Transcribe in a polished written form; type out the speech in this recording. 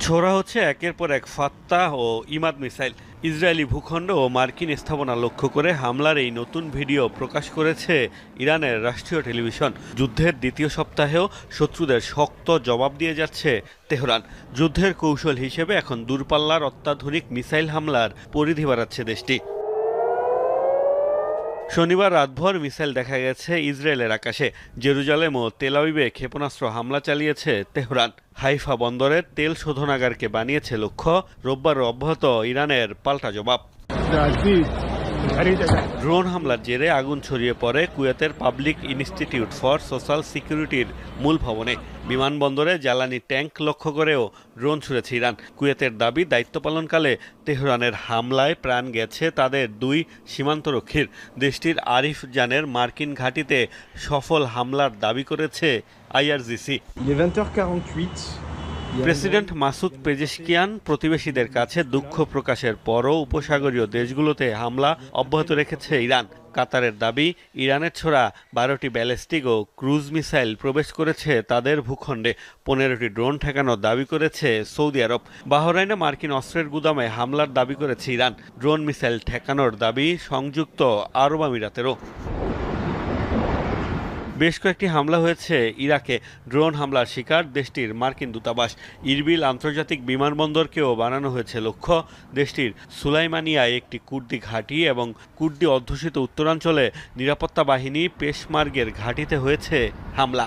ছোড়া হচ্ছে একের পর এক ফাত্তাহ ও ইমাদ মিসাইল। ইসরায়েলি ভূখণ্ড ও মার্কিন স্থাপনা লক্ষ্য করে হামলার এই নতুন ভিডিও প্রকাশ করেছে ইরানের রাষ্ট্রীয় টেলিভিশন। যুদ্ধের দ্বিতীয় সপ্তাহেও শত্রুদের শক্ত জবাব দিয়ে যাচ্ছে তেহরান। যুদ্ধের কৌশল হিসেবে এখন দূরপাল্লার অত্যাধুনিক মিসাইল হামলার পরিধি বাড়াচ্ছে দেশটি। শনিবার রাতভর মিসাইল দেখা গেছে ইসরায়েলের আকাশে। জেরুজালেম ও তেল আবিবে ক্ষেপণাস্ত্র হামলা চালিয়েছে তেহরান। হাইফা বন্দরের তেল শোধনাগারকে বানিয়েছে লক্ষ্য। রোববার অব্যাহত ইরানের পাল্টা জবাব। ড্রোন হামলার জেরে আগুন ছড়িয়ে পড়ে কুয়েতের পাবলিক ইনস্টিটিউট ফর সোশ্যাল সিকিউরিটির মূল ভবনে। বিমানবন্দরে জ্বালানি ট্যাঙ্ক লক্ষ্য করেও ড্রোন ছুড়েছে ইরান। কুয়েতের দাবি, দায়িত্ব পালনকালে তেহরানের হামলায় প্রাণ গেছে তাদের 2 সীমান্তরক্ষীর। দেশটির আরিফ জানের মার্কিন ঘাঁটিতে সফল হামলার দাবি করেছে আইআরজিসি। প্রেসিডেন্ট মাসুদ পেজেশকিয়ান প্রতিবেশীদের কাছে দুঃখ প্রকাশের পরও উপসাগরীয় দেশগুলোতে হামলা অব্যাহত রেখেছে ইরান। কাতারের দাবি, ইরানের ছোড়া 12টি ব্যালিস্টিক ও ক্রুজ মিসাইল প্রবেশ করেছে তাদের ভূখণ্ডে। 15টি ড্রোন ঠেকানোর দাবি করেছে সৌদি আরব। বাহরাইনে মার্কিন অস্ত্রের গুদামে হামলার দাবি করেছে ইরান। ড্রোন মিসাইল ঠেকানোর দাবি সংযুক্ত আরব আমিরাতেরও। বেশ কয়েকটি হামলা হয়েছে ইরাকে। ড্রোন হামলার শিকার দেশটির মার্কিন দূতাবাস। ইরবিল আন্তর্জাতিক বিমানবন্দরকেও বানানো হয়েছে লক্ষ্য। দেশটির সুলাইমানিয়ায় একটি কুর্দি ঘাঁটি এবং কুর্দি অধ্যুষিত উত্তরাঞ্চলে নিরাপত্তা বাহিনী পেশমার্গের ঘাঁটিতে হয়েছে হামলা।